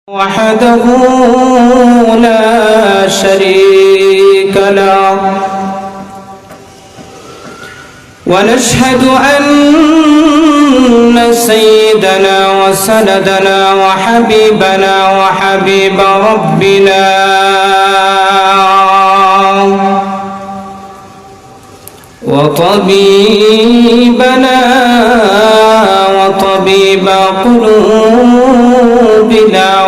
وحده لا شريك له ونشهد أن سيدنا وسندنا وحبيبنا وحبيب ربنا وطبيبنا وطبيب قلوبنا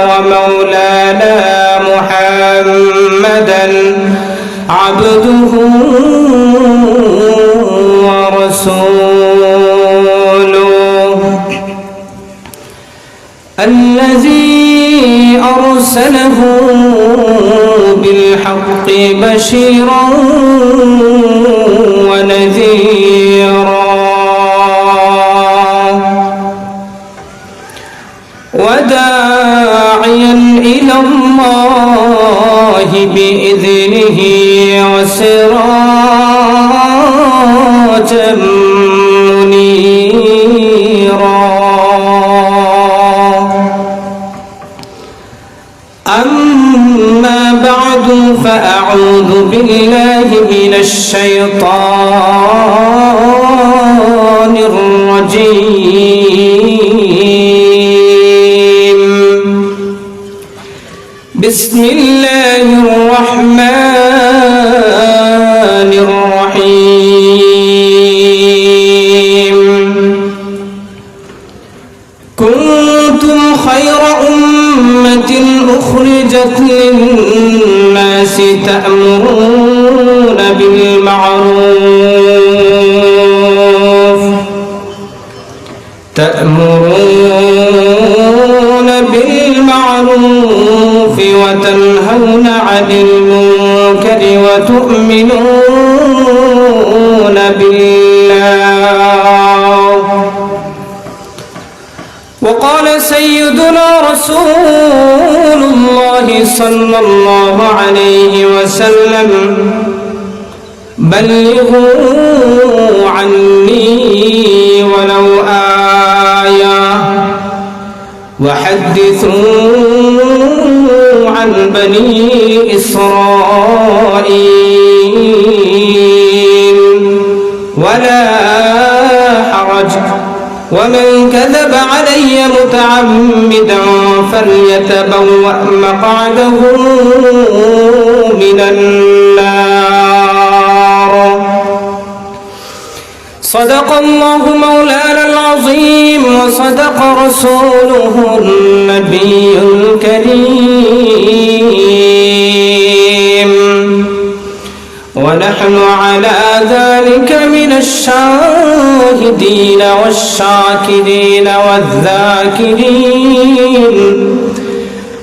ومولانا محمدا عبده ورسوله الذي أرسله بالحق بشيرا ونذيرا وداعيا إلى الله بإذنه وسراجا منيرا أما بعد فأعوذ بالله من الشيطان الرجيم بسم الله الرحمن الرحيم كنتم خير أمة أخرجت للناس تأمرون بالمعروف وتنهون عن المنكر وتؤمنون بالله وقال سيدنا رسول الله صلى الله عليه وسلم بلغوا عني ولو آية وحدثوا عن بني إسرائيل ولا حرج ومن كذب علي متعمدا فليتبوأ مقعده من النار صدق الله مولانا العظيم وصدق رسوله النبي الكريم ونحن على ذلك من الشاهدين والشاكرين والذاكرين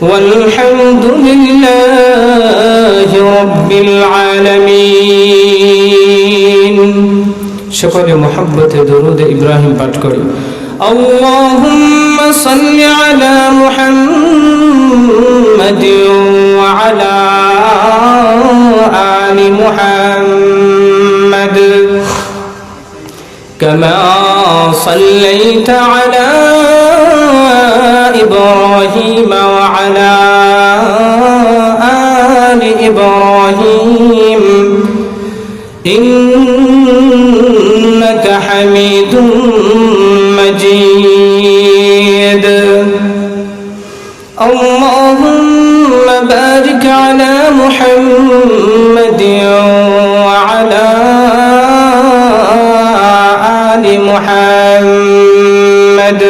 والحمد لله رب العالمين شكر محبة درود إبراهيم باتكري اللهم صل على محمد وعلى آل محمد كما صليت على إبراهيم وعلى آل إبراهيم إنك حميد مجيد اللهم بارك على محمد وعلى آل محمد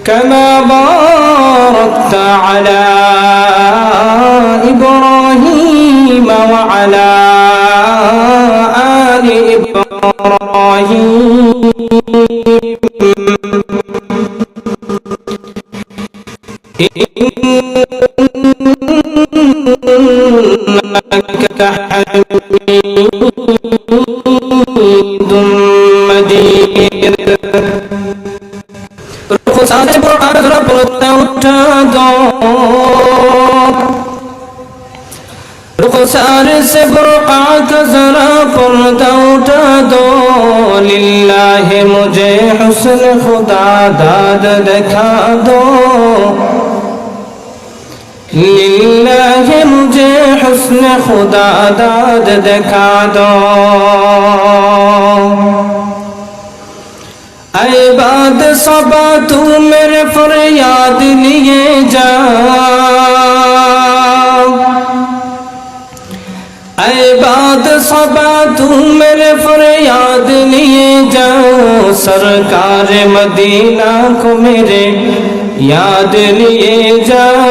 كما باركت على إبراهيم وعلى آل إبراهيم إنك حميد مجيد رخسار سے برقعت ذرا پردہ اٹھا دو للہ مجھے حسن خدا داد دکھا دو लिल्लाहि मुझे हुस्न खुदा दाद दिखा दो। ऐ बाद सबा तू मेरे फरियाद लिए जा, ऐ बाद सबा तू मेरे फरियाद लिए जाओ। सरकार मदीना को मेरे याद लिए जाओ,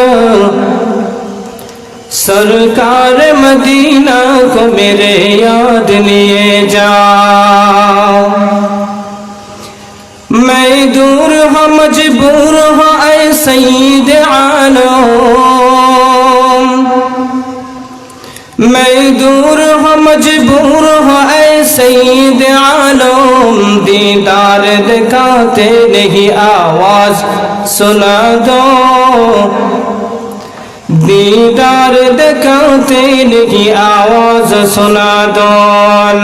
सरकार मदीना को मेरे याद लिए जाओ। मैं दूर हूँ मजबूर हूँ ऐ सईद आलम, मैं दूर हूँ मजबूर हूँ ऐ सईद आलम। दीदार दिखाते नहीं आवाज सुना दो, दीदार दिखाते नहीं आवाज सुना दो।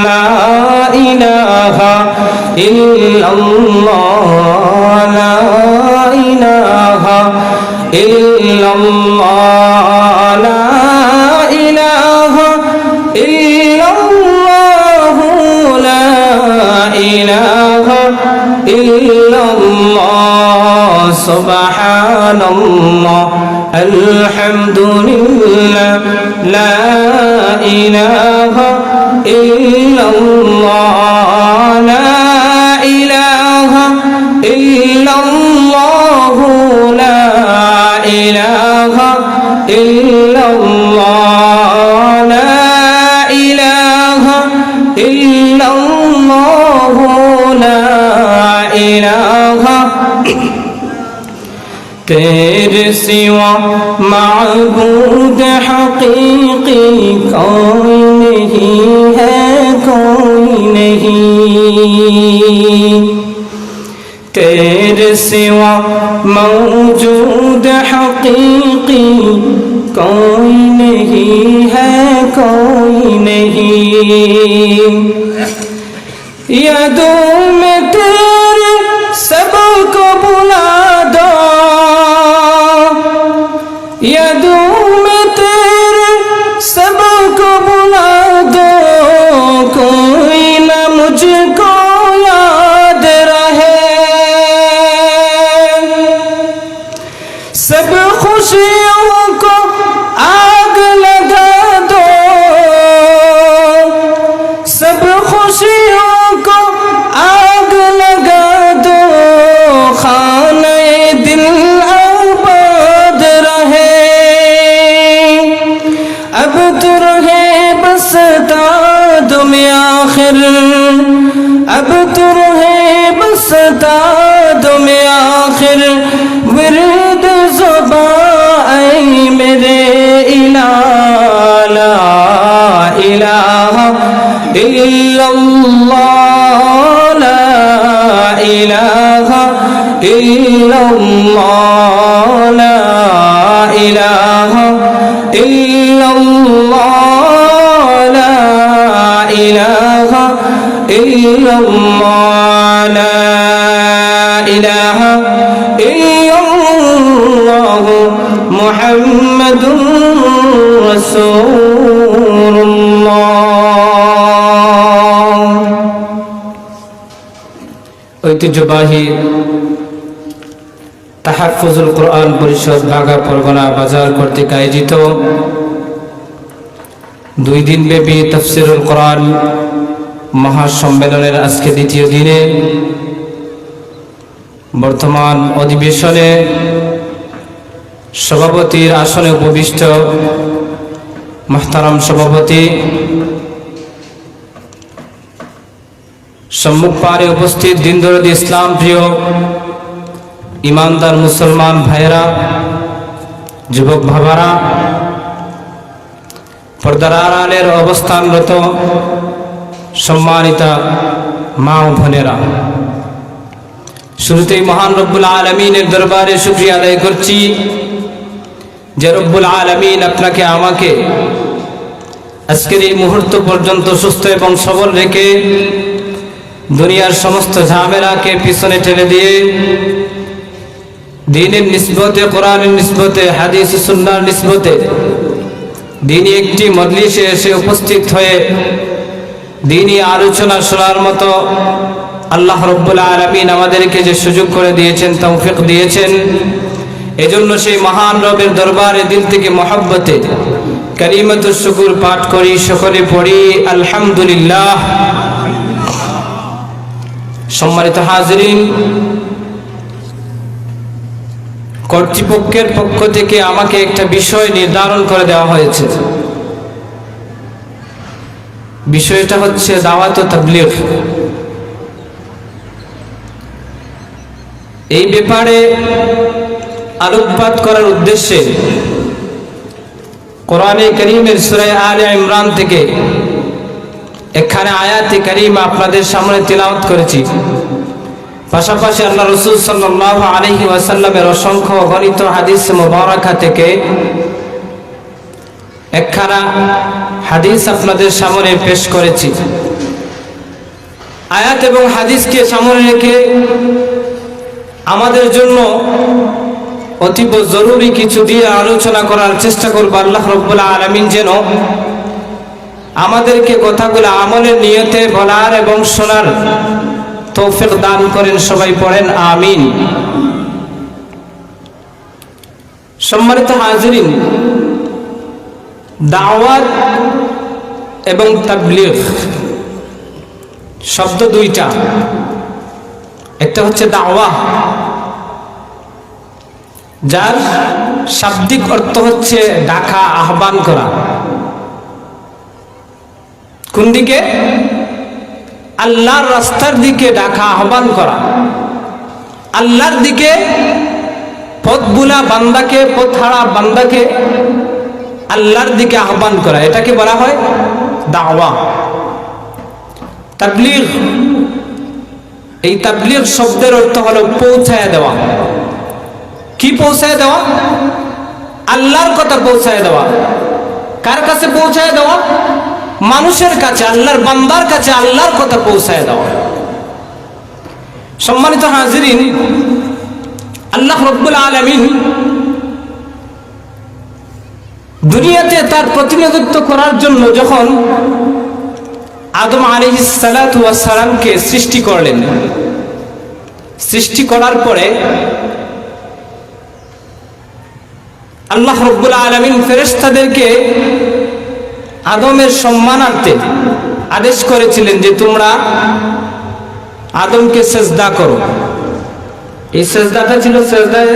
ला इलाहा इल्लल्लाह, ला इलाहा इल्लल्लाह, ला इलाहा इल्लल्लाह, ला इलाहा इल्लल्लाह। सुब्हानल्लाह अल्हम्दुलिल्लाह, ला इलाहा इल्लल्लाह, ला इलाहा इल्लल्लाह, ला इलाहा इल्लल्लाह, ला इलाहा इल्लल्लाह, ला इलाहा। तेरे सिवा माबूद हकीकी कोई नहीं है, कोई नहीं। तेरे सिवा मौजूद हकीकी कोई नहीं है, कोई नहीं। यादों में तेरे सबको बुला दो, यादों में तेरे सबको बुला दो। कोई ना मुझको याद रहे, सब खुशियों को आग लगा दो, सब खुशियों को आग लगा दो। खाने दिल आबाद रहे, अब तो रहे बसता दुम आखिर, अब तो रहे बसता दुम आखिर। विरद ज़ुबा ऐ मेरे इलाहा, ला इलाहा इल्लल्लाह, ला इलाहा इल्लल्लाह, ला इलाहा इल्लल्लाह, ला इलाहा इल्लल्लाह, ला इलाहा इल्लल्लाह मुहम्मदुर रसूलुल्लाह। ঐতিহ্যবাহী তাহাফুজুল কোরআন পরিষদ বাঘা পরগনা বাজার কর্তৃক আয়োজিত 2 দিন ব্যাপী তাফসীরুল কোরআন মহাসম্মেলনের আজকে দ্বিতীয় দিনে বর্তমান অধিবেশনে সভাপতির আসনে উপবিষ্ট মুহতারাম সভাপতি, সম্মুখ পারে উপস্থিত দিনদরদি ইসলাম প্রিয় ইমানদার মুসলমান ভাইয়েরা, যুবক ভাবারা, পর্দার আড়ালের অবস্থানরত সম্মানিতা মা ও বোনেরা, শুরুতেই মহান রব্বুল আলামিনের দরবারে শুকরিয়া আদায় করছি যে রব্বুল আলামিন আপনাকে আমাকে আজকের এই মুহূর্ত পর্যন্ত সুস্থ এবং সবল রেখে দুনিয়ার সমস্ত ঝামেলাকে পিছনে ঠেলে দিয়ে দ্বীনের নিসবতে, কোরআনের নিসবতে, হাদিস সুন্নাহর নিসবতে দ্বীনি একটি মজলিসে এসে উপস্থিত হয়ে দ্বীনি আলোচনা শোনার মতো আল্লাহ রাব্বুল আলামিন আমাদেরকে যে সুযোগ করে দিয়েছেন, তৌফিক দিয়েছেন, এজন্য সেই মহান রবের দরবারে দিল থেকে মহব্বতে কালিমাতুশ শুকর পাঠ করি, সকলে পড়ি আলহামদুলিল্লাহ। সম্মানিত হাজিরিন, কর্তৃপক্ষের পক্ষ থেকে আমাকে একটা বিষয় নির্ধারণ করে দেওয়া হয়েছে। বিষয়টা হচ্ছে দাওয়াত ও তাবলীগ। এই ব্যাপারে আলোকপাত করার উদ্দেশ্যে কোরআনে কারীমের সূরা আলে ইমরান থেকে এখানে আয়াতে কারীমা আপনাদের সামনে তিলাওয়াত করেছি। পাশাপাশি আল্লাহ রাসূল সাল্লাল্লাহু আলাইহি ওয়াসাল্লামের অসংখ্য গণিত হাদিস মুবারাকা থেকে একখানা হাদিস আপনাদের সামনে পেশ করেছি। আয়াত এবং হাদিসকে সামনে রেখে আমাদের জন্য অতীব জরুরি কিছু দিয়ে আলোচনা করার চেষ্টা করব। আল্লাহ রাব্বুল আলামিন যেন আমাদেরকে কথাগুলো আমলের নিয়তে বলার এবং শোনার তৌফিক দান করেন। সবাই পড়েন আমিন। সম্মানিত হাজিরিন, দাওয়াত এবং তাবলীগ শব্দ দুইটা। একটা হচ্ছে দাওয়া, যার শাব্দিক অর্থ হচ্ছে ডাকা, আহ্বান করা। কোন দিকে? আল্লাহর রাস্তার দিকে ডাকা, আহ্বান করা। আল্লাহর দিকে পথ ভুলা বান্দাকে, পথ হারা বান্দাকে আল্লাহর দিকে আহ্বান করা, এটাকে বলা হয় দাওয়া। তাবলীগ, এই তাবলীগ শব্দের অর্থ হলো পৌঁছায় দেওয়া। কি পৌঁছায় দেওয়া? আল্লাহর কথা পৌঁছায় দেওয়া। কার কাছে পৌঁছায় দেওয়া? মানুষের কাছে, আল্লাহর বান্দার কাছে আল্লাহর কথা পৌঁছায় দেওয়া। সম্মানিত হাজিরিন, আল্লাহ রাব্বুল আলামিন দুনিয়াতে তার প্রতিনিধিত্ব করার জন্য যখন আদম আলাইহিস সালাতু ওয়াস সালামকে সৃষ্টি করলেন, সৃষ্টি করার পরে আল্লাহ রাব্বুল আলামিন ফেরেশতাদেরকে আদমের সম্মানার্থে আদেশ করেছিলেন যে তোমরা আদমকে সেজদা করো। এই সেজদাটা ছিল সেজদায়ে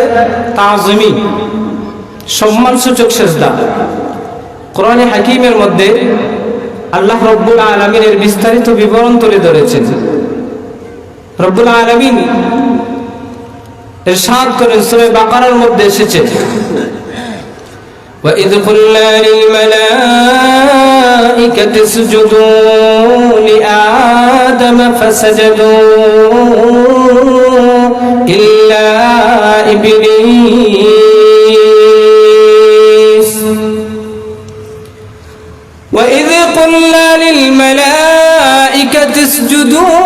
তাযমী, সম্মানসূচক সেজদা। কোরআনে হাকিমের মধ্যে আল্লাহ রাব্বুল আলামিনের বিস্তারিত বিবরণ তুলে ধরেছেন। রব্বুল আলামিন ইরশাদ করেন, সূরা বাকারার মধ্যে এসেছে, وَإِذْ قُلْنَا لِلْمَلَائِكَةِ اسْجُدُوا لِآدَمَ فَسَجَدُوا إِلَّا إِبْلِيسَ وَإِذْ قُلْنَا لِلْمَلَائِكَةِ اسْجُدُوا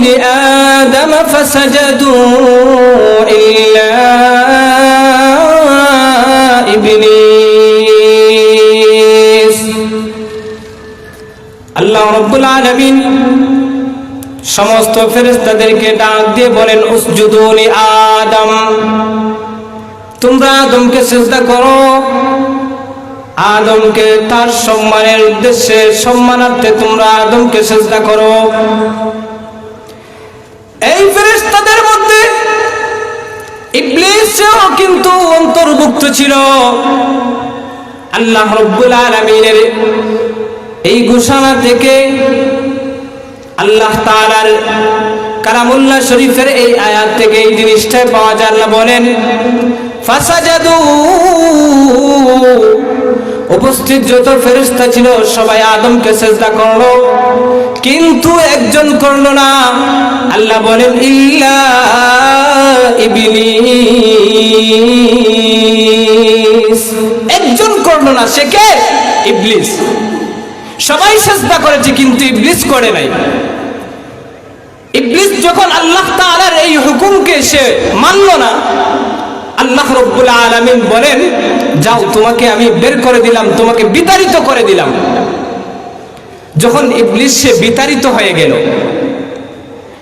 لِآدَمَ فَسَجَدُوا إِلَّا ইবলিস। আল্লাহ রাব্বুল আলামিন সমস্ত ফেরেশতাদেরকে ডাক দিয়ে বলেন, উসজুদু লি আদম, তোমরা আদমকে সিজদা করো। আদমকে তার সম্মানের উদ্দেশ্যে, সম্মানার্থে তোমরা আদমকে সিজদা করো। এই ফেরেশতাদের মধ্যে ইবলীসও কিন্তু অন্তর্ভুক্ত ছিল। আল্লাহ রাব্বুল আলামিনের এই ঘোষণা থেকে আল্লাহ তাআলার কালামুল্লাহ শরীফের এই আয়াত থেকে এই জিনিসটা পাওয়া যায়। আল্লাহ বলেন, ফাসাজাদু, উপস্থিত যত ফেরেশতা ছিল সবাই আদমকে সিজদা করলো, কিন্তু একজন করলো না। আল্লাহ বলেন, ইল্লা ইবলিস, একজন করলো না, সে কে? ইবলিস। সবাই সিজদা করেছে কিন্তু ইবলিস করে নাই। ইবলিস যখন আল্লাহ তাআলার এই হুকুমকে সে মানল না, আল্লাহ রাব্বুল আলামিন বলেন, যাও তোমাকে আমি বের করে দিলাম, তোমাকে বিতাড়িত করে দিলাম। যখন ইবলিস সে বিতাড়িত হয়ে গেল,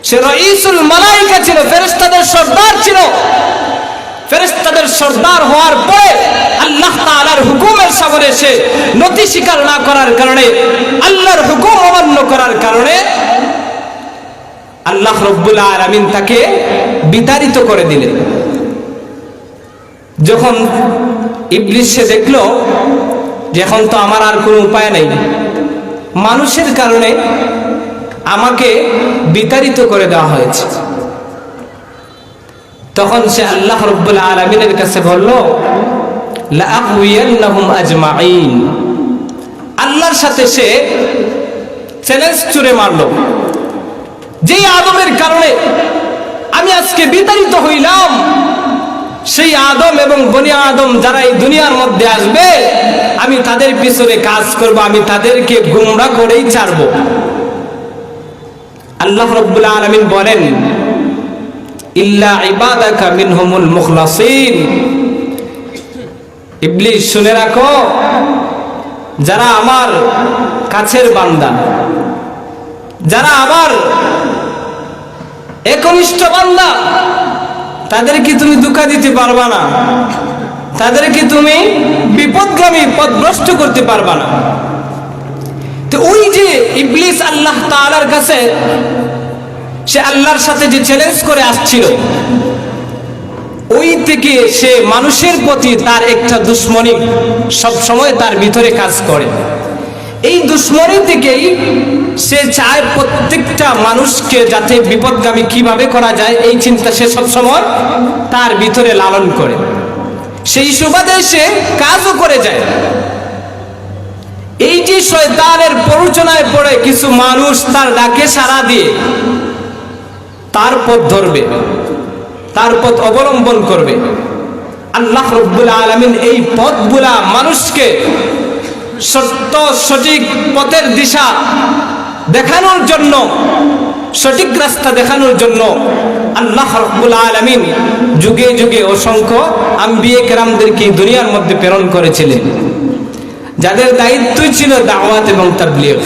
সে রাইসুল মালায়েকা ছিল, ফেরেশতাদের সর্দার ছিল। ফেরেশতাদের সর্দার হওয়ার পরে আল্লাহ তাআলার হুকুমের সামনে সে নতি স্বীকার না করার কারণে, আল্লাহর হুকুম অমান্য করার কারণে আল্লাহ রাব্বুল আলামিন তাকে বিতাড়িত করে দিলেন। যখন ইবলিস সে দেখলো যে এখন তো আমার আর কোনো উপায় নেই, মানুষের কারণে আমাকে বিতাড়িত করে দেওয়া হয়েছে, তখন সে আল্লাহ রাব্বুল আলামিনের কাছে বলল, লা আগওয়ান্নাহুম আজমাইন। আল্লাহর সাথে সে চ্যালেঞ্জ ছুড়ে মারলো, যেই আদমের কারণে আমি আজকে বিতাড়িত হইলাম, সেই আদম এবং বনি আদম যারা এই দুনিয়ার মধ্যে আসবে, আমি তাদের পিছনে কাজ করব, আমি তাদেরকে গুমরা করেই ছাড়ব। আল্লাহ রাব্বুল আলামিন বলেন, ইল্লা ইবাদাকা মিনহুমুল মুখলাসিন। ইবলিস শুনে রাখো, যারা আমার কাছের বান্দা, যারা আমার একনিষ্ঠ বান্দা, তাদেরকে তুমি ধোঁকা দিতে পারবা না, তাদেরকে তুমি বিপদগামী পথভ্রষ্ট করতে পারবা না। তো ওই যে ইবলিস আল্লাহ তাআলার কাছে সে আল্লাহর সাথে যে চ্যালেঞ্জ করে আসছিল, ওই থেকে সে মানুষের প্রতি তার একটা দুশ্মনী সব সময় তার ভিতরে কাজ করে। এই দুশ্মনী থেকেই সে চায় প্রত্যেকটা মানুষকে যাতে বিপদগামী কিভাবে করা যায়, এই চিন্তা সে সব সময় তার ভিতরে লালন করে। সেই সুবাদে সে কাজও করে যায়। এই যে শয়তানের প্ররোচনায় পড়ে কিছু মানুষ তার ডাকে সাড়া দিয়ে তার পথ ধরবে, তার পথ অবলম্বন করবে, আল্লাহ রাব্বুল আলামিন এই পথগুলা মানুষকে সত্য সঠিক পথের দিশা দেখানোর জন্য, সঠিক রাস্তা দেখানোর জন্য আল্লাহ রাব্বুল আলামিন যুগে যুগে অসংখ্য আম্বিয়া কেরামদেরকে দুনিয়ার মধ্যে প্রেরণ করেছিলেন, যাদের দায়িত্বই ছিল দাওয়াত এবং তাবলীগ।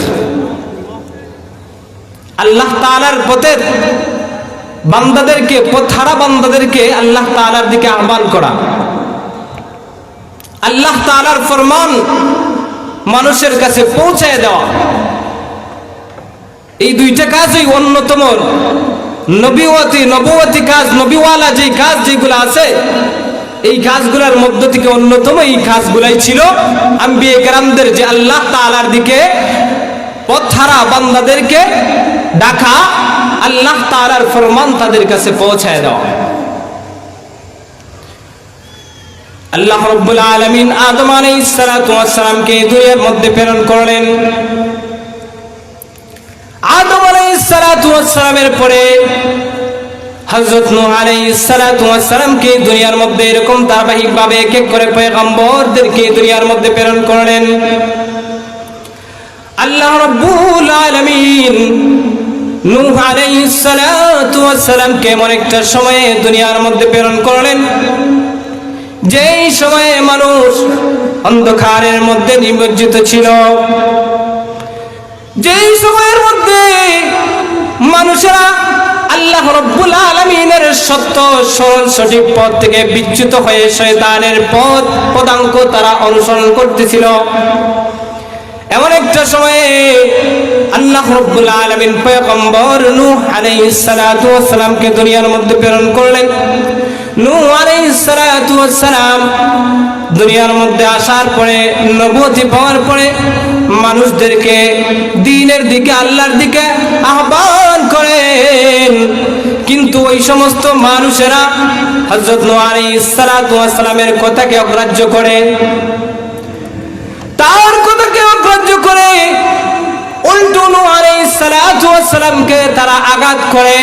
আল্লাহ তাআলার পথের বান্দাদেরকে, পথহারা বান্দাদেরকে আল্লাহ তাআলার দিকে আহ্বান করা, আল্লাহ তাআলার ফরমান মানুষের কাছে পৌঁছায় দেওয়া, এই দুইটা কাজই অন্যতম নবুয়তি কাজ, নবীওয়ালা যে কাজ যেগুলো আছে, এই কাজগুলোর মধ্য থেকে অন্যতম এই কাজগুলাই ছিল আম্বিয়া কেরামদের, যে আল্লাহ তাআলার দিকে পথহারা বান্দাদেরকে ডাকা, আল্লাহ তাআলার ফরমান তাদের কাছে পৌঁছায় দেওয়া। আল্লাহ রাব্বুল আলামিন আদম আলাইহিস সালাতু ওয়াস সালামকে দুনিয়ার মধ্যে প্রেরণ করলেন। আদম আলাইহিস সালাতু ওয়াস সালামের পরে হযরত নূহ আলাইহিস সালাতু ওয়াস সালামকে দুনিয়ার মধ্যে এরকম ধারাবাহিকভাবে এক এক করে পয়গম্বরদেরকে দুনিয়ার মধ্যে প্রেরণ করলেন। আল্লাহ রাব্বুল আলামিন নূহ আলাইহিস সালাতু ওয়াস সালামকে এমন একটা সময়ে দুনিয়ার মধ্যে প্রেরণ করলেন, যেই সময়ে মানুষ অন্ধকারের মধ্যে নিমজ্জিত ছিল, যেই সময়ের মধ্যে মানুষেরা আল্লাহ রাব্বুল আলামিনের সত্য সরল সঠিক পথ থেকে বিচ্যুত হয়ে শয়তানের পদাঙ্ক তারা অনুসরণ করতেছিল। এমন একটা সময়ে আল্লাহ রাব্বুল আলামিন পয়গম্বর নূহ আলাইহিস সালাতু ওয়াস সালামকে দুনিয়ার মধ্যে প্রেরণ করলেন। নূহ আলাইহিস সালাতু ওয়াস সালাম দুনিয়ার মধ্যে আসার পরে, নবুয়তি পাওয়ার পরে মানুষদেরকে দ্বীনের দিকে, আল্লাহর দিকে আহ্বান করেন। কিন্তু ওই সমস্ত মানুষেরা হযরত নূহ আলাইহিস সালাতু ওয়াস সালামের কথাকে অগ্রাহ্য করে, তার কথাকে অগ্রাহ্য করে উল্টো নূহ আলাইহিস সালাতু ওয়াস সালামকে তারা আঘাত করে।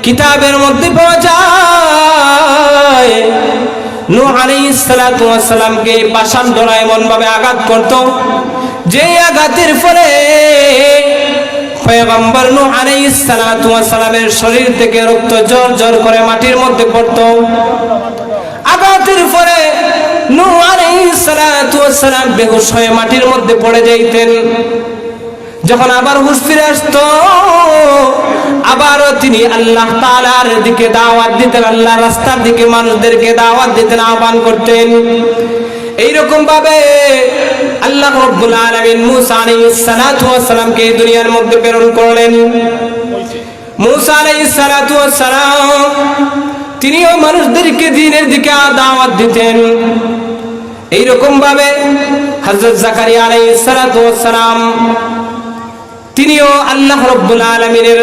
কিতাবের মধ্যে পাওয়া যায় নূহ আলাইহিস সালাতু ওয়াস সালামকে পাষাণ দ্বারা এমন ভাবে আঘাত করত, যে আঘাতের ফলে পয়গম্বর নূহ আলাইহিস সালাতু ওয়াস সালামের শরীর থেকে রক্ত ঝর ঝর করে মাটির মধ্যে পড়তো। আঘাতের পরে নূহ আলাইহিস সালাতু ওয়াস সালাম বেহুশ হয়ে মাটির মধ্যে পড়ে যাইতেন। যখন আবার হুঁশ ফিরে আসতো, আবারও তিনি আল্লাহ তাআলার দিকে দাওয়াত দিতেন, আল্লাহ রাস্তার দিকে মানুষদেরকে দাওয়াত দিতেন, আহ্বান করতেন। এইরকম ভাবে আল্লাহ রাব্বুল আলামিন মূসা আলাইহিস সালাতু ওয়াস সালামকে এই দুনিয়ার মধ্যে প্রেরণ করলেন। মূসা আলাইহিস সালাতু ওয়াস সালাম তিনিও মানুষদেরকে দ্বীনের দিকে দাওয়াত দিতেন। এইরকম ভাবে হযরত জাকারিয়া আলাইহিস সালাতু ওয়াস সালাম তিনিও আল্লাহ রাব্বুল আলামিনের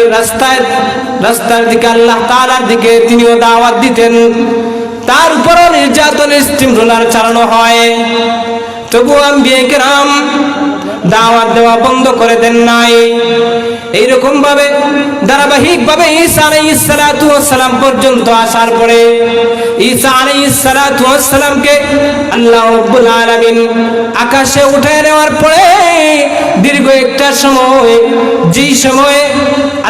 রাস্তার দিকে, আল্লাহ তাআলার দিকে তিনিও দাওয়াত দিতেন। তার উপরও নির্যাতন স্টিমরোলার চালানো হয়, তবু আম্বিয়া কিরাম দাওয়াত দেওয়া বন্ধ করে দেন নাই। এইরকম ভাবে ধারাবাহিক ভাবে ঈসা আলাইহিস সালাতু ওয়াস সালাম পর্যন্ত আসার পরে ঈসা আলাইহিস সালাতু ওয়াস সালামকে আল্লাহ রাব্বুল আলামিন আকাশে উঠায় নেওয়ার পরে দীর্ঘ একটা সময়, যেই সময়ে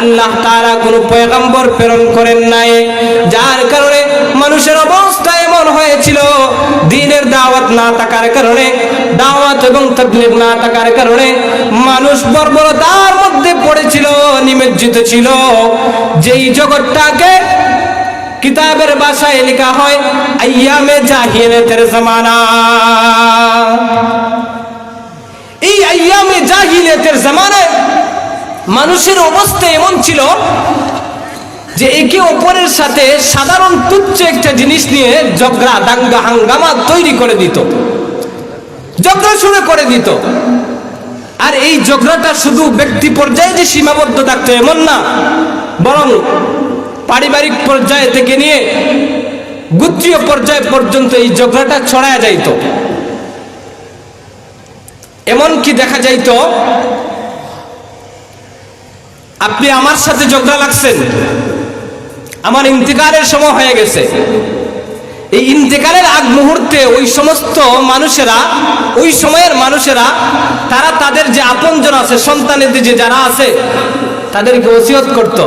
আল্লাহ তাআলা কোনো পয়গম্বর প্রেরণ করেন নাই, যার কারণে মানুষের অবস্থা এমন হয়েছিল, দ্বীনের দাওয়াত না থাকার কারণে, দাওয়াত এবং তাবলীগ না থাকার কারণে মানুষ বর্বরতার মধ্যে পড়েছিল, নিমজ্জিত ছিল। যেই জগৎটাকে কিতাবের ভাষায় লেখা হয় আইয়ামে জাহিলিয়াতের জামানা। এই আইয়ামে জাহিলিয়াতের জামানায় মানুষের অবস্থা এমন ছিল যে একে অপরের সাথে সাধারণ তুচ্ছ একটা জিনিস নিয়ে ঝগড়া, দাঙ্গা, হাঙ্গামা তৈরি করে দিত, ঝগড়া শুরু করে দিত। আর এই ঝগড়াটা শুধু ব্যক্তি পর্যায়ে যে সীমাবদ্ধ থাকতো এমন না, বরং পারিবারিক পর্যায়ে থেকে নিয়ে গোত্রীয় পর্যায় পর্যন্ত এই ঝগড়াটা ছড়ায়া যাইত। এমনকি দেখা যাইত আপনি আমার সাথে ঝগড়া লাগছেন, আমার ইন্তেকালের সময় হয়ে গেছে, এই ইন্তেকালের আগ মুহূর্তে ওই সমস্ত মানুষেরা, ওই সময়ের মানুষেরা, তারা তাদের যে আপনজন আছে, সন্তানের যে যারা আছে, তাদেরকে ওসিয়ত করত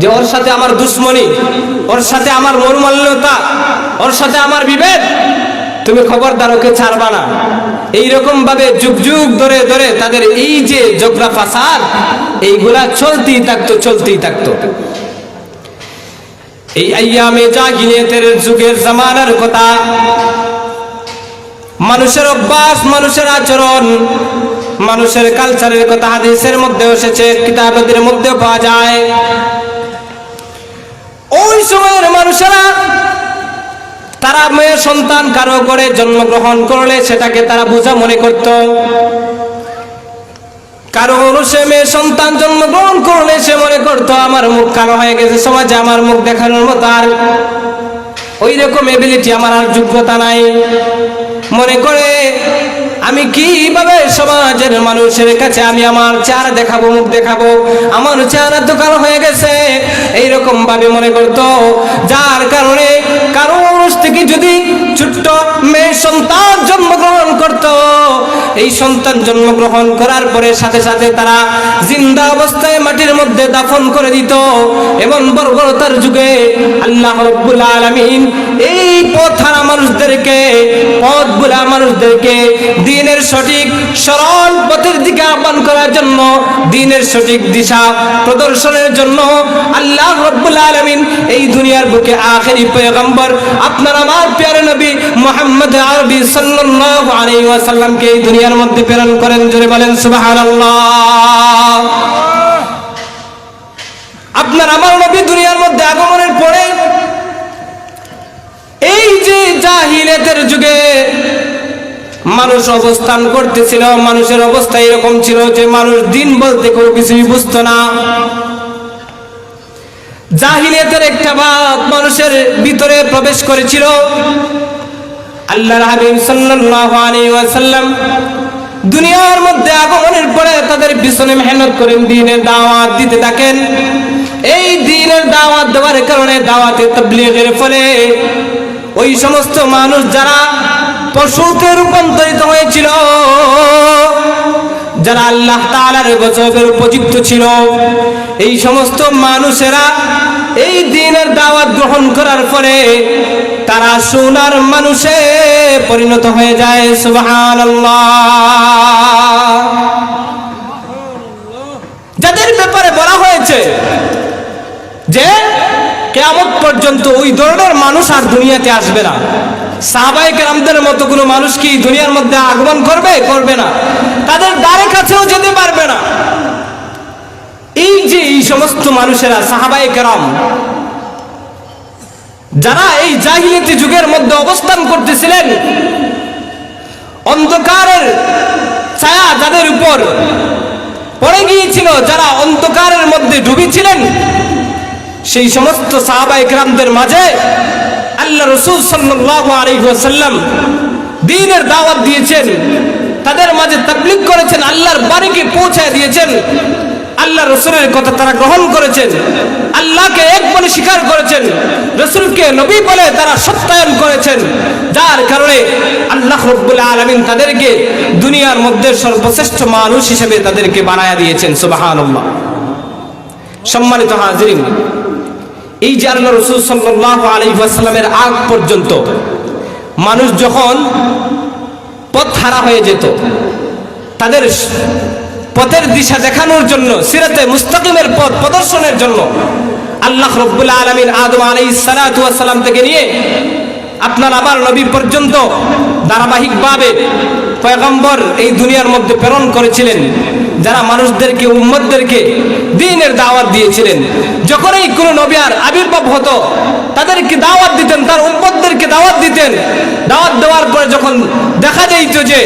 যে ওর সাথে আমার দুশ্মনী, ওর সাথে আমার মনোমালিন্যতা, ওর সাথে আমার বিভেদ, তুমি খবরদার ওকে ছাড়বা না। এইরকম ভাবে যুগ যুগ ধরে ধরে তাদের এই যে ঝগড়া ফাসাদ, এইগুলা চলতেই থাকতো। এই আইয়ামে জাহিলিয়াতের যুগের জামানার কথা, মানুষের অভ্যাস, মানুষের আচরণ, মানুষের কালচারের কথা হাদিসের মধ্যে এসেছে, কিতাবের মধ্যে পাওয়া যায়। ওই সময়ের মানুষেরা তারা মেয়ে সন্তান কারো করে জন্মগ্রহণ করলে সেটাকে তারা বোঝা মনে করত। কারো সে মেয়ে সন্তান জন্মগ্রহণ করলে সে মনে করতো আমার মুখ কালো হয়ে গেছে, সমাজে আমার মুখ দেখানোর মতো আর ওই রকম এবিলিটি, আমার আর যোগ্যতা নাই। মনে করে আমি কিভাবে সমাজের মানুষের কাছে আমি আমার চেহারা দেখাবো, মুখ দেখাবো, আমার চেহারা তো কালো হয়ে গেছে, এইরকম ভাবে মনে করতো। যার কারণে কারো থেকে যদি ছোট্ট মেয়ে সন্তান জন্মগ্রহণ করত, এই সন্তান জন্মগ্রহণ করার পরে সাথে সাথে তারা জিন্দা অবস্থায় মাটির মধ্যে দাফন করে দিত। এবং বর্বরতার যুগে আল্লাহ রাব্বুল আলামিন এই পথহারা মানুষদেরকে, পথ ভোলা মানুষদেরকে দ্বীনের সঠিক সরল পথের দিকে আহ্বান করার জন্য, দ্বীনের সঠিক দিশা প্রদর্শনের জন্য আল্লাহ রাব্বুল আলামিন এই দুনিয়ার বুকে আখেরি পয়গম্বর আপনার আমার প্যারে নবী মুহাম্মদ আরবি সাল্লাল্লাহু আলাইহি ওয়াসাল্লামকে এই দুনিয়ার মধ্যে প্রেরণ করেন। জোরে বলেন সুবহানাল্লাহ। আপনার আমার নবী দুনিয়ার মধ্যে আগমনের পরে এই যে জাহিলিয়াতের যুগে মানুষ অবস্থান করতেছিল, মানুষের অবস্থা এরকম ছিল যে মানুষ দিন বলতে কোনো কিছুই বুঝতো না। জাহিলিয়াতের একটা ভাব মানুষের ভিতরে প্রবেশ করেছিল। আল্লাহর হাবিব সাল্লাল্লাহু আলাইহি ওয়াসাল্লাম দুনিয়ার মধ্যে আগমনের পরে তাদের পিছনে মেহনত করেন, দ্বীনের দাওয়াত দিতে থাকেন। এই দ্বীনের দাওয়াত দেওয়ার কারণে, দাওয়াতে তাবলীগের ফলে ওই সমস্ত মানুষ যারা পশুতে রূপান্তরিত হয়েছিল, যারা যারা আল্লাহ তাআলার গজবের উপযুক্ত ছিল, এই সমস্ত মানুষেরা এই দ্বীনের দাওয়াত গ্রহণ করার পরে তারা সোনার মানুষে পরিণত হয়ে যায়। সুবহানাল্লাহ। যাদের ব্যাপারে বলা হয়েছে যে কিয়ামত পর্যন্ত ওই ধরনের মানুষ আর দুনিয়াতে আসবে না। সাহাবায়ে কেরামদের মতো কোনো মানুষ কি দুনিয়ার মধ্যে আগমন করবে? করবে না। তাদের দ্বারে কাছেও যেতে পারবে না। এই যে এই সমস্ত মানুষেরা সাহাবায়ে কেরাম যারা এই জাহিলিয়াতি যুগের মধ্যে অবস্থান করতেছিলেন, অন্ধকারের ছায়া যাদের উপর পড়ে গিয়েছিল, যারা অন্ধকারের মধ্যে ডুবেছিলেন, সেই সমস্ত সাহাবায়ে কেরামদের মাঝে আল্লাহ রাসূল সাল্লাল্লাহু আলাইহি ওয়াসাল্লাম দ্বীনের দাওয়াত দিয়েছেন, তাদের মাঝে তাবলীগ করেছেন, আল্লাহর বাণীকে পৌঁছে দিয়েছেন। আল্লাহ রাসূলের কথা তারা গ্রহণ করেছেন, আল্লাহকে এক বলে স্বীকার করেছেন, রাসূলকে নবী বলে তারা সত্যায়ন করেছেন, যার কারণে আল্লাহ রাব্বুল আলামিন তাদেরকে দুনিয়ার মধ্যে সর্বশ্রেষ্ঠ মানুষ হিসেবে তাদেরকে বানায়া দিয়েছেন। সুবহানাল্লাহ। সম্মানিত হাজিরিন, এই যে আল্লাহ রাসূল সাল্লাল্লাহু আলাইহি ওয়াসাল্লামের আগ পর্যন্ত মানুষ যখন পথ হারা হয়ে যেত, তাদের পথের দিশা দেখানোর জন্য, সিরাতে মুস্তাকিমের পথ প্রদর্শনের জন্য আল্লাহ রাব্বুল আলামিন আদম আলাইহিস সালাতু ওয়াস সালাম থেকে নিয়ে আপনার আমার নবী পর্যন্ত ধারাবাহিকভাবে পয়গম্বর এই দুনিয়ার মধ্যে প্রেরণ করেছিলেন, যারা মানুষদেরকে, উম্মতদেরকে দ্বীনের দাওয়াত দিয়েছিলেন। যখনই কোনো নবী আর আবির্ভাব হতো, তাদেরকে দাওয়াত দিতেন, তার উম্মতদেরকে দাওয়াত দিতেন। দাওয়াত দেওয়ার পরে যখন দেখা যাইত যে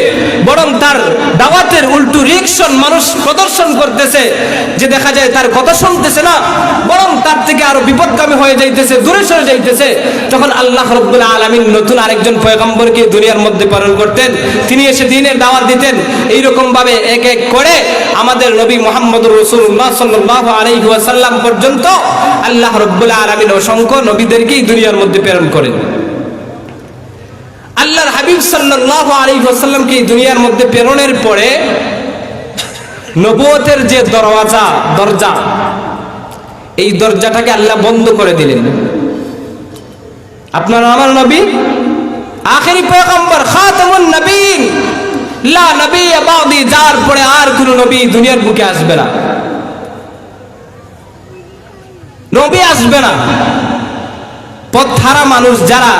বরং তার দাওয়াতের উল্টো রিঅ্যাকশন মানুষ প্রদর্শন করতেছে, যে দেখা যায় তার কথা শুনতেছে না, বরং তার থেকে আরো বিপদগামী হয়ে যাইতেছে, দূরে সরে যাইতেছে, তখন আল্লাহ রাব্বুল আলামিন নতুন আরেকজন পয়গম্বরকে দুনিয়ার মধ্যে প্রেরণ করতেন। তিনি এসে দ্বীনের দাওয়াত দিতেন। এইরকম ভাবে এক এক করে আমাদের নবী মুহাম্মদুর রাসূলুল্লাহ সাল্লাল্লাহু আলাইহি ওয়াসাল্লাম পর্যন্ত আল্লাহ রাব্বুল আলামিন অসংখ্য নবীদেরকে দুনিয়ার মধ্যে প্রেরণ করেন। আল্লাহর হাবিব সাল্লাল্লাহু আলাইহি ওয়াসাল্লামকে দুনিয়ার মধ্যে প্রেরণের পরে নবুয়তের যে দরজা, এই দরজাটাকে আল্লাহ বন্ধ করে দিলেন। আপনার আমার নবী আখেরি পয়গম্বর, খাতামুন নবীন, লা নবিয়্য বাদি, যার পরে আর কোন নবী দুনিয়ার বুকে আসবে না, নবী আসবে না। পথ হারা মানুষ যারা,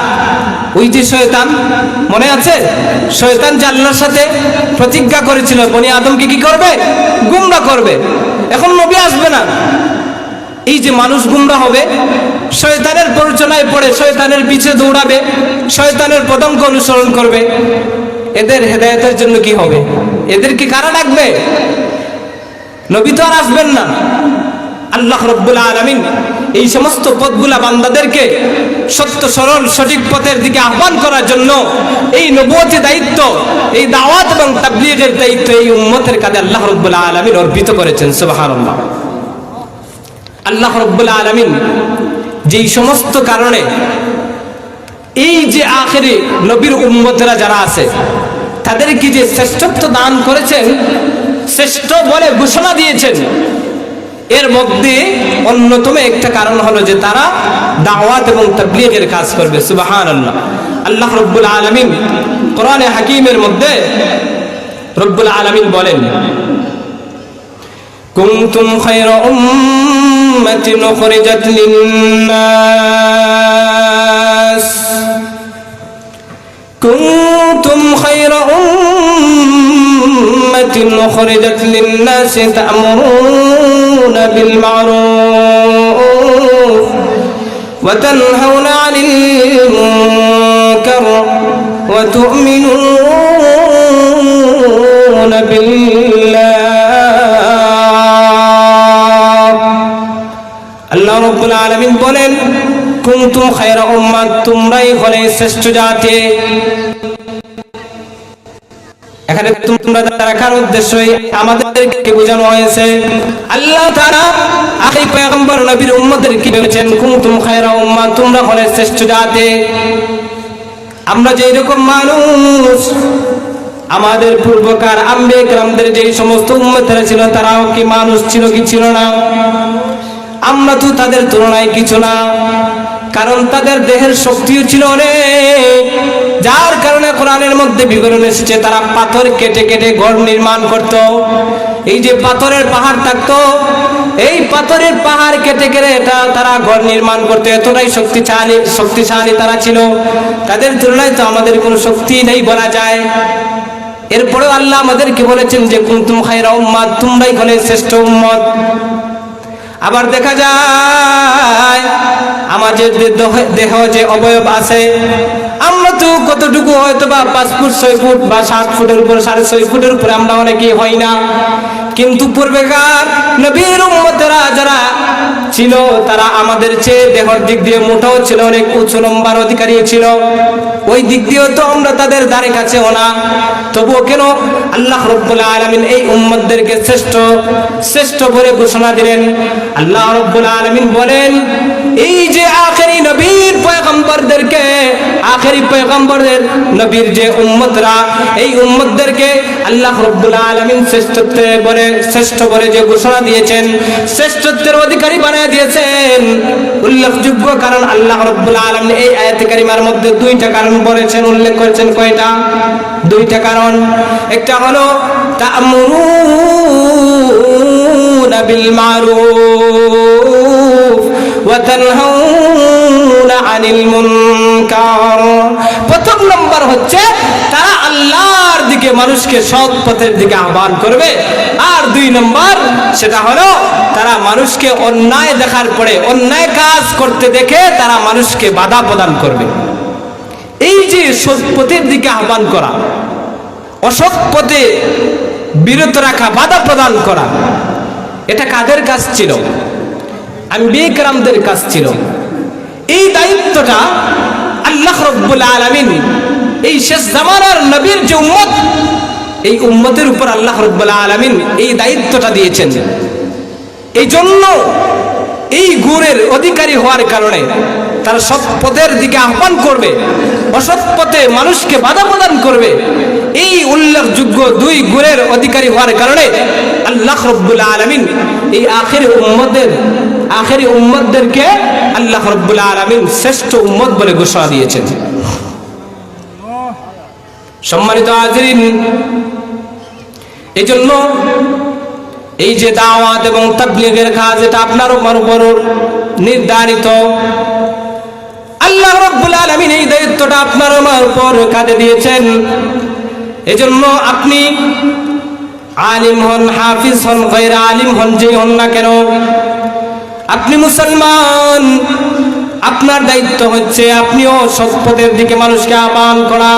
ওই যে শয়তান, মনে আছে শয়তান যে আল্লাহর সাথে প্রতিজ্ঞা করেছিল বনি আদমকে কি করবে? গুমরাহ করবে। এখন নবী আসবে না। এই যে মানুষ গুমরাহ হবে, শয়তানের প্ররোচনায় পড়ে শয়তানের পিছে দৌড়াবে, শয়তানের পদঙ্ক অনুসরণ করবে, এদের হেদায়েতের জন্য কি হবে? এদেরকে কারা ডাকবে? নবী তো আর আসবেন না। আল্লাহ রাব্বুল আলামিন এই সমস্ত পথগুলা বান্দাদেরকে সত্য সরল সঠিক পথের দিকে আহ্বান করার জন্য এই নবুয়তি দায়িত্ব, এই দাওয়াত এবং তাবলীগের দায়িত্ব এই উম্মতের কাঁধে আল্লাহ রাব্বুল আলামিন অর্পিত করেছেন। সুবহানাল্লাহ। আল্লাহ রাব্বুল আলামিন যেই সমস্ত কারণে এই যে আখেরি নবীর উম্মতেরা যারা আছে তাদেরকে যে শ্রেষ্ঠত্ব দান করেছেন, শ্রেষ্ঠ বলে ঘোষণা দিয়েছেন, এর মধ্যে অন্যতম একটা কারণ হলো যে তারা দাওয়াত এবং তাবলীগের কাজ করবে। সুবহানাল্লাহ। আল্লাহ রাব্বুল আলামিন কোরআনে হাকীমের মধ্যে রব্বুল আলামিন বলেন, কুনতুম খায়রা উম্মাতিন উখরিজাত লিন-নাস, কুনতুম খায়রা উম্মাতিন উখরিজাত লিন-নাস তা'মুরুনা বিল মা'রুফ ওয়া তানহাউনা 'আনিল মুনকার ওয়া তু'মিনুনা বিল্লাহ। আল্লাহ রাব্বুল আলামিন বলেন, কুনতুম খায়রা উম্মাত, তোমরাই হলে শ্রেষ্ঠ জাতি। এখানে তোমরা দেখার উদ্দেশ্যই আমাদেরকে বোঝানো হয়েছে। আল্লাহ তাআলা আখেরি পয়গম্বর নবীর উম্মতদেরকে বলেছেন, কুনতুম খায়রা উম্মাত, তোমরা হলে শ্রেষ্ঠ জাতি। আমরা যে এরকম মানুষ, আমাদের পূর্বকার আম্বিয়া কেরামদের যে সমস্ত উম্মতেরা ছিল তারাও কি মানুষ ছিল কি ছিল না? আমরা তো তাদের তুলনায় কিছু না, কারণ তাদের দেহের শক্তিও ছিল অনেক, যার কারণে কোরআনের মধ্যে বিবরণ এসেছে তারা পাথর কেটে কেটে ঘর নির্মাণ করত। এই যে পাথরের পাহাড় থাকতো, এই পাথরের পাহাড় কেটে কেটে তারা ঘর নির্মাণ করতো, এতটাই শক্তিশালী তারা ছিল। তাদের তুলনায় তো আমাদের কোনো শক্তি নেই বলা যায়। এরপরেও আল্লাহ আমাদেরকে বলেছেন যে কুনতুম খায়রা উম্মাত, তোমরাই হলে শ্রেষ্ঠ উম্মত। আবার দেখা যায় আমাদের দেহ যে অবয়ব আছে, আমরা তো কতটুকু হয়তো বা 5 ফুট 6 ফুট বা 7 ফুটের উপর 6.5 ফুটের উপরে আমরা অনেকেই হই না, কিন্তু পূর্বেকার নবীর উম্মতেরা যারা ছিল তারা আমাদের চেয়ে দেহের দিক দিয়ে মোটাও ছিল, অনেক উঁচু লম্বার অধিকারী ছিল। ওই দিক দিয়েও তো আমরা তাদের ধারে কাছেও না, তবুও কেন আল্লাহ রাব্বুল আলামিন এই উম্মতদেরকে শ্রেষ্ঠ বলে ঘোষণা দিলেন? আল্লাহ রাব্বুল আলামিন বলেন, এই যে আখেরি নবীর পয়গম্বরদেরকে, আখেরি পয়গম্বরের নবীর যে উম্মতরা, এই উম্মতদেরকে আল্লাহ রাব্বুল আলামিন শ্রেষ্ঠ বলে যে ঘোষণা দিয়েছেন, শ্রেষ্ঠত্বের অধিকারী বানিয়ে দিয়েছেন। উল্লেখযোগ্য কারণ আল্লাহ রাব্বুল আলামিন এই আয়াতে কারিমার মধ্যে 2টা কারণ বলেছেন, উল্লেখ করেছেন। কয়টা? 2টা কারণ। একটা হলো তা'মুরুনা বিল মারুফ ওয়া তানহাউনা আনিল মুনকার। প্রথম নম্বর হচ্ছে তারা আল্লাহর দিকে, মানুষকে সৎ পথের দিকে আহ্বান করবে। আর 2 নম্বর সেটা হলো তারা মানুষকে অন্যায় দেখার পরে, অন্যায় কাজ করতে দেখে তারা মানুষকে বাধা প্রদান করবে। এই যে সৎ পথের দিকে আহ্বান করা, অসৎ পথে বিরত রাখা, বাধা প্রদান করা, এটা কাদের কাজ ছিল? আম্বিয়া কেরামদের কাজ ছিল। এই দায়িত্বটা আল্লাহ রাব্বুল আলামিন এই শেষ জামানার নবীর যে উম্মত, এই উম্মতের উপর আল্লাহ রাব্বুল আলামিন এই দায়িত্বটা দিয়েছেন। এই জন্য এই গুণের অধিকারী হওয়ার কারণে তারা সৎ পথের দিকে আহ্বান করবে, অসৎ পথে মানুষকে বাধা প্রদান করবে। এই উল্লেখযোগ্য 2 গুণের অধিকারী হওয়ার কারণে আল্লাহ রাব্বুল আলামিন এই আখেরি উম্মতদেরকে আল্লাহ রাব্বুল আলামিন শ্রেষ্ঠ উম্মত বলে ঘোষণা দিয়েছেন। সম্মানিত হাজিরিন, এই জন্য এই যে দাওয়াত এবং তাবলীগের কাজ, এটা আপনার উপর নির্ধারিত। আল্লাহ রাব্বুল আলামিন এই দায়িত্বটা আপনার আমার উপর কাঁধে দিয়েছেন। এজন্য আপনি আলিম হন, হাফিজ হন, গায়রা আলিম হন, যেই হন না কেন, আপনি মুসলমান, আপনার দায়িত্ব হচ্ছে আপনিও সৎ পথের দিকে মানুষকে আহ্বান করা,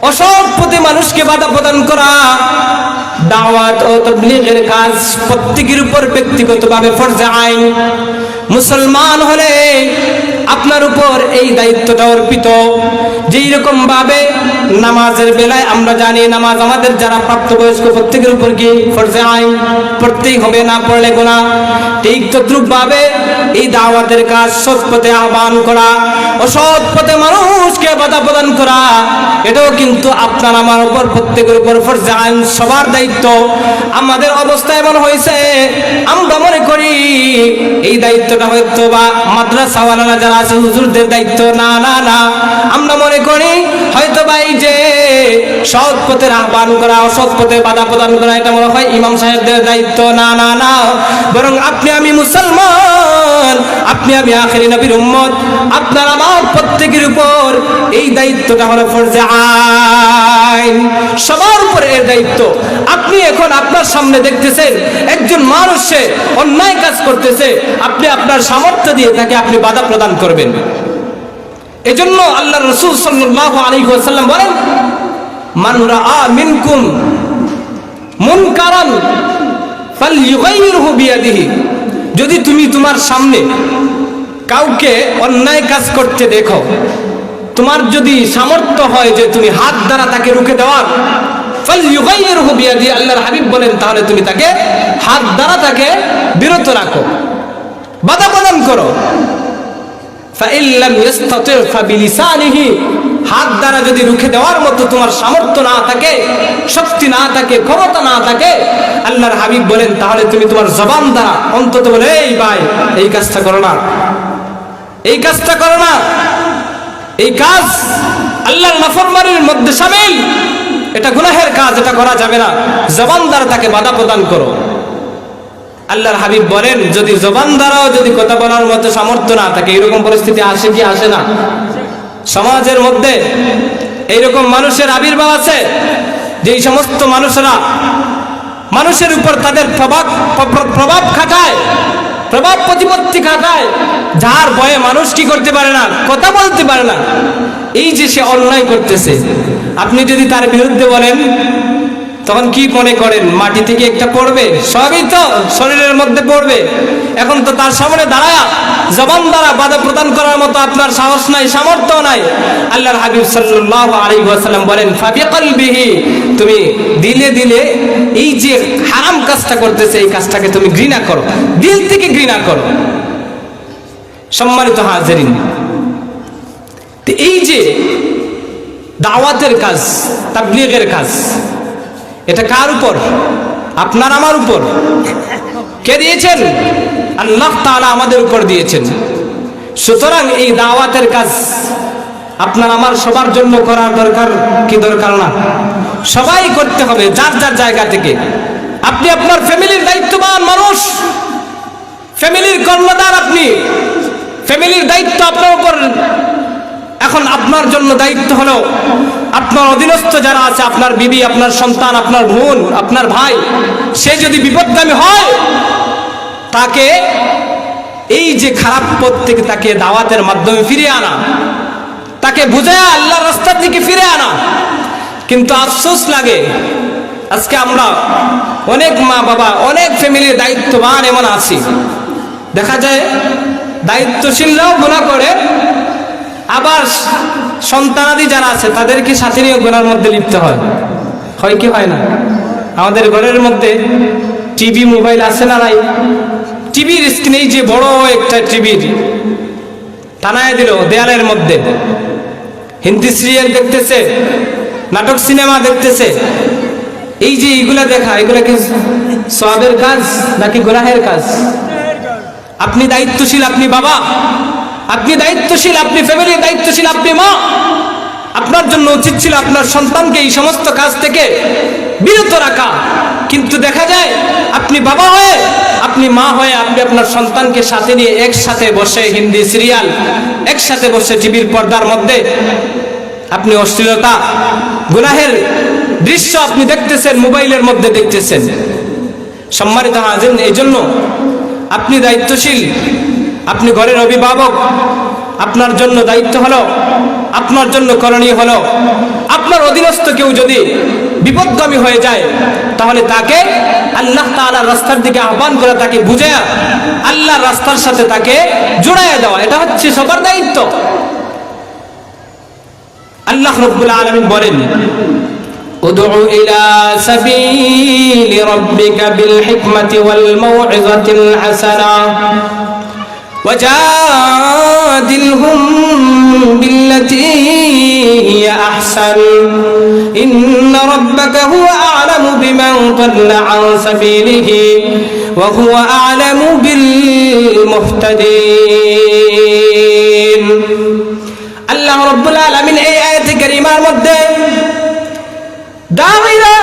অসৎ পথে মানুষকে বাধা প্রদান করা। দাওয়াত ও তাবলীগের কাজ প্রত্যেকের উপর ব্যক্তিগতভাবে ফরজে আইন। মুসলমান হলে আপনার উপর এই দায়িত্বটা অর্পিত। যেই রকম ভাবে নামাজের বেলায় আমরা জানি, নামাজ আমাদের যারা প্রাপ্তবয়স্ক প্রত্যেকের উপর কি ফরজে আইন, পড়তেই হবে, না পড়লে গুনাহ। ঠিক তদ্রুপ ভাবে এই দাওয়াতের কাজ, সৎ পথে আহ্বান করা, অসৎ পথে মানুষকে বাধা প্রদান করা, এটাও কিন্তু আপনার আমার উপর, প্রত্যেকের উপর ফরজে আইন, সবার দায়িত্ব। আমাদের অবস্থা এমন হয়েছে, আমরা মনে করি এই দায়িত্বটা হয়তো বা মাদ্রাসাওয়ালারা যারা আছে হুজুরদের দায়িত্ব। না না না, আমরা মনে করি হয়তো বা এই যে সৎ পথের আহ্বান করা, অসৎ পথে বাধা প্রদান করা, এটা মনে হয় ইমাম সাহেবদের দায়িত্ব। না না না, বরং আপনি আমি মুসলমান, আপনি আমি আখেরি নবীর উম্মত, আপনার আমার প্রত্যেকের উপর এই দায়িত্বটা হলো ফরজে আইন, সবার উপর এর দায়িত্ব। আপনি এখন আপনার সামনে দেখতেছেন একজন মানুষ অন্যায় কাজ করতেছে, আপনি আপনার সামর্থ্য দিয়ে তাকে আপনি বাধা প্রদান করবেন। এজন্য আল্লাহ রাসূল সাল্লাল্লাহু আলাইহি ওয়াসাল্লাম বলেন, মান রাআ মিনকুম মুনকারান ফালইউগাইরহু বিয়াদিহি। যদি তুমি তোমার সামনে কাউকে অন্যায় কাজ করতে দেখো, তোমার যদি সামর্থ্য হয় যে তুমি হাত দ্বারা তাকে রুখে দেওয়ার, ফালইউগাইরহু বিয়াদিহি, আল্লাহর হাবিব বলেন, তাহলে তুমি তাকে হাত দ্বারা তাকে বিরত রাখো, বাধা প্রদান করো। ফাইল্লাম ইস্তাতি' ফাবিলিসানিহি, হাত দ্বারা যদি রুখে দেওয়ার মতো তোমার সামর্থ্য না থাকে, শক্তি না থাকে, ক্ষমতা না থাকে, আল্লাহর হাবিব বলেন তাহলে তুমি তোমার জবান দ্বারা অন্তত বলে, এই ভাই এই কাজটা করো না, এই কাজটা করো না, এই কাজ আল্লাহর নাফরমানির মধ্যে শামিল, এটা গুনাহের কাজ, এটা করা যাবে না, জবান দ্বারা তাকে বাধা প্রদান করো। আল্লাহর হাবিব বলেন যদি জবান দ্বারাও যদি কথা বলার মতো সামর্থ্য না থাকে, এরকম পরিস্থিতি আসে কি আসে না? সমাজের মধ্যে এইরকম মানুষের আবির্ভাব আছে যে সমস্ত মানুষেরা মানুষের উপর তাদের প্রভাব খাটায়, প্রভাব প্রতিপত্তি খাটায়, যার ভয়ে মানুষ কি করতে পারে না, কথা বলতে পারে না। এই যে সে অন্যায় করতেছে, আপনি যদি তার বিরুদ্ধে বলেন তখন কি মনে করেন? মাটি থেকে একটা পড়বে, সবই তো শরীরের মধ্যে পড়বে। এখন তো তার সামনে দাঁড়ায় জবান দ্বারা বাধা প্রদান করার মতো আপনার সাহস নাই, সামর্থ্য নাই। আল্লাহর হাবিব সাল্লাল্লাহু আলাইহি ওয়াসাল্লাম বলেন ফাবিকলবিহি, তুমি দিলে দিলে এই যে হারাম কাজটা করতেছে এই কাজটাকে তুমি ঘৃণা করো, দিল থেকে ঘৃণা করো। সম্মানিত হাজিরিন, এই যে দাওয়াতের কাজ, তাবলীগের কাজ, এটা কার উপর? আপনার আমার উপর। কে দিয়েছেন? আল্লাহ তাআলা আমাদের উপর দিয়েছেন। সুতরাং এই দাওয়াতের কাজ আপনার আমার সবার জন্য করার দরকার কি দরকার না? সবাই করতে হবে যার যার জায়গা থেকে। আপনি আপনার ফ্যামিলির দায়িত্ববান মানুষ, ফ্যামিলির কর্ণধার, আপনি ফ্যামিলির দায়িত্ব আপনার উপর। এখন আপনার জন্য দায়িত্ব হলো আপনার অধীনস্থ যারা আছে, আপনার বিবি, আপনার সন্তান, আপনার বোন, আপনার ভাই, সে যদি বিপদগামী হয় তাকে এই যে খারাপ পথ থেকে তাকে দাওয়াতের মাধ্যমে ফিরিয়ে আনা, তাকে বুঝায় আল্লাহর রাস্তার দিকে ফিরে আনা। কিন্তু আফসোস লাগে আজকে আমরা অনেক মা বাবা, অনেক ফ্যামিলির দায়িত্ববান এমন আছি, দেখা যায় দায়িত্বশীলরাও গুনাহ করে, আবার সন্তানাদি যারা আছে তাদেরকে সাথে নিয়ে গুনার মধ্যে লিপ্ত হয়। হয় কি হয় না? আমাদের ঘরের মধ্যে টিভি মোবাইল আছে না নাই? টিভির স্ক্রিনে যে বড় একটা টিভির টানায় দিল দেয়ালের মধ্যে, হিন্দি সিরিয়াল দেখতেছে, নাটক সিনেমা দেখতেছে। এই যে এইগুলা দেখা, এগুলা কি সওয়াবের কাজ নাকি গুনাহের কাজ? আপনি দায়িত্বশীল, আপনি বাবা, আপনি দায়িত্বশীল, আপনি ফ্যামিলির দায়িত্বশীল, আপনি মা, আপনার জন্য উচিত ছিল আপনার সন্তানকে এই সমস্ত কাজ থেকে বিরত রাখা। কিন্তু দেখা যায় আপনি বাবা হয়ে, আপনি মা হয়ে, আপনি আপনার সন্তানকে সাথে নিয়ে একসাথে বসে হিন্দি সিরিয়াল, একসাথে বসে টিভির পর্দার মধ্যে আপনি অশ্লীলতা, গুনাহের দৃশ্য আপনি দেখতেছেন, মোবাইলের মধ্যে দেখতেছেন। সম্মানিত হাজির, এই জন্য আপনি দায়িত্বশীল, আপনি ঘরের অভিভাবক, আপনার জন্য দায়িত্ব হলো, আপনার জন্য করণীয় হলো, আপনার অধীনস্থ কেউ যদি বিপদগামী হয়ে যায় তাহলে তাকে আল্লাহ তাআলার রাস্তার দিকে আহ্বান করে, তাকে বুঝায়া আল্লাহর রাস্তার সাথে তাকে জোড়াইয়া দেওয়া, এটা হচ্ছে সবার দায়িত্ব। আল্লাহ রাব্বুল আলামিন বলেন উদউ ইলা সাবিলি রাব্বিকা বিল হিকমাতি ওয়াল মাউইযাতিল হাসানা وجادلهم بالتي هي أحسن إن ربك هو أعلم بمن ضل عن سبيله وهو أعلم بالمهتدين الله رب العالمين এই আয়াতে কারিমার মধ্যে দাওয়াইরা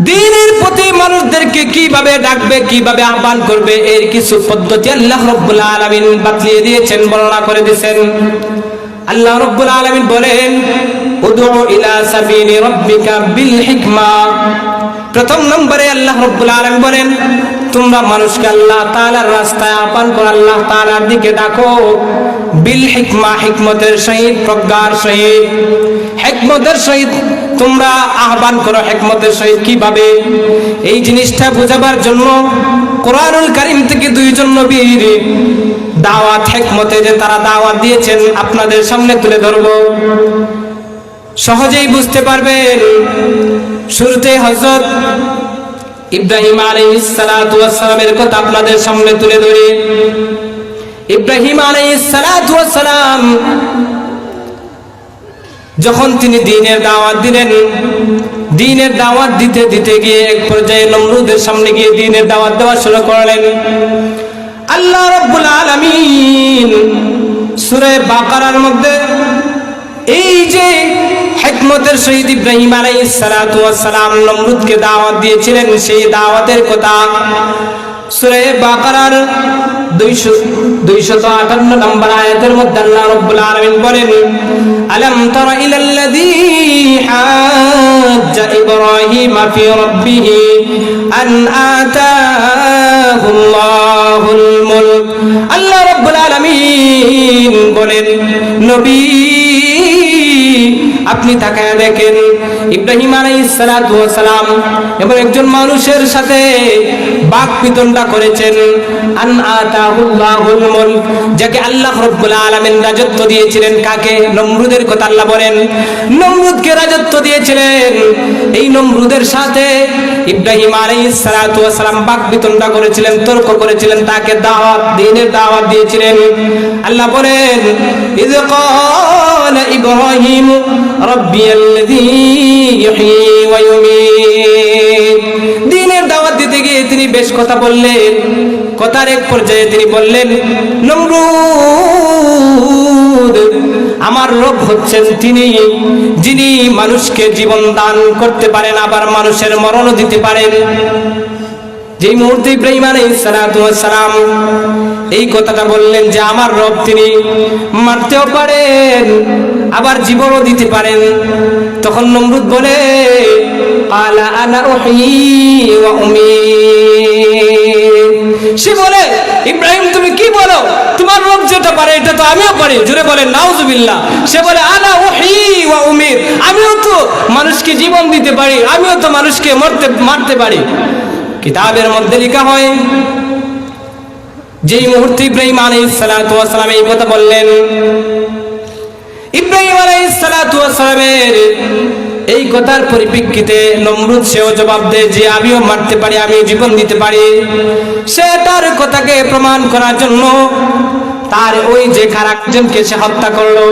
দ্বীনের প্রতি মানুষদেরকে কিভাবে ডাকবে, কিভাবে আহ্বান করবে, এর কিছু পদ্ধতি আল্লাহ রাব্বুল আলামিন বাতলিয়ে দিয়েছেন, বর্ণনা করে দিয়েছেন। আল্লাহ রাব্বুল আলামিন বলেন উদউ ইলা সাবিলি রাব্বিকা বিল হিকমা। প্রথম নম্বরে আল্লাহ রাব্বুল আলামিন বলেন তোমরা মানুষকে আল্লাহ তাআলার রাস্তায় আহ্বান করো, আল্লাহ তাআলার দিকে ডাকো বিল হিকমা, হিকমতের সহিত, প্রজ্ঞার সহিত, হিকমতের সহিত তোমরা আহ্বান করো। হিকমতের সহিত কিভাবে? এই জিনিসটা বোঝাবার জন্য কোরআনুল কারীম থেকে দুইজন নবীর দাওয়াত, হিকমতে যে তারা দাওয়াত দিয়েছেন আপনাদের সামনে তুলে ধরব, সহজেই বুঝতে পারবেন। শুরুতে হযরত ইব্রাহিম আলাইহিস সালাতু ওয়াস সালামের কথা আপনাদের সামনে তুলে ধরি। ইব্রাহিম আলাইহিস সালাতু ওয়াস সালাম যখন তিনি দ্বীনের দাওয়াত দিলেন, দ্বীনের দাওয়াত দিতে দিতে গিয়ে এক পর্যায়ে নমরুদের সামনে গিয়ে দ্বীনের দাওয়াত দেওয়া শুরু করলেন। আল্লাহ রাব্বুল আলামিন সূরা বাকারার মধ্যে এই যে হিকমতের সহিত ইব্রাহিম আলাইহিস সালাতু ওয়াস সালাম নমরুদকে দাওয়াত দিয়েছিলেন, সেই দাওয়াতের কথা সূরা বাকারার 258 নম্বর আয়াতের মধ্যে আল্লাহ রাব্বুল আলামিন বলেন, আলাম তারা ইলাল্লাযী হাজ্জা ইব্রাহিম ফি রাব্বিহি আন আতাহুল্লাহুল মুলক। আল্লাহ রাব্বুল আলামিন বলেন, নবী আপনি তাকায় দেখেন, ইব্রাহিম আলাইহিস সালাতু ওয়াস সালাম এমন একজন মানুষের সাথে বাকবিতণ্ডা করেছেন, আন আতাহুল্লাহুল মুলক, যাকে আল্লাহ রাব্বুল আলামিন রাজত্ব দিয়েছিলেন। কাকে? নমরুদের কথা আল্লাহ বলেন, নমরুদকে রাজত্ব দিয়েছিলেন। এই নমরুদের সাথে ইব্রাহিম আলাইহিস সালাতু ওয়াস সালাম বাকবিতণ্ডা করেছিলেন, তর্ক করেছিলেন, তাকে দাওয়াত, দ্বীনের দাওয়াত দিয়েছিলেন। আল্লাহ বলেন, ইয ক্বালা ইব্রাহিম রাব্বিয়াল্লাযী ইহয়ী ওয়া ইউমীত। দ্বীনের দাওয়াত দিতে গিয়ে তিনি বেশ কথা বললেন। কথার এক পর্যায়ে তিনি বললেন, নমরুদ, আমার রব হচ্ছেন তিনি, যিনি মানুষকে জীবন দান করতে পারেন, আবার মানুষের মরণও দিতে পারেন। যেই মুহূর্তে ইব্রাহিম আলাইহিস সালাতু ওয়াস সালাম এই কথাটা বললেন যে আমার রব তিনি মারতেও পারেন, আবার জীবনও দিতে পারেন, তখন নমরুদ বলে, আলা আনা উহয়ী ওয়া উমীত। সে বলে, ইব্রাহিম তুমি কি বলো, তোমার রব যেটা পারে এটা তো আমিও পারি। জোরে বলেন নাউজুবিল্লাহ। সে বলে, আনা উহয়ী ওয়া উমীত, আমিও তো মানুষকে জীবন দিতে পারি, আমিও তো মানুষকে মারতে পারি। কিতাবের মধ্যে লেখা হয়, যেই মুহূর্তে ইব্রাহিম আলাইহিস সালাতু ওয়াস সালাম এই কথা বললেন, ইব্রাহিম আলাইহিস সালাতু ওয়াস সালামের এই কথার পরিপ্রেক্ষিতে নমরুদ সেও জবাব দেয় যে আমিও মারতে পারি, আমিও জীবন দিতে পারি। সে তার কথাকে প্রমাণ করার জন্য তার ওই যে খারাপজনকে সে হত্যা করলো।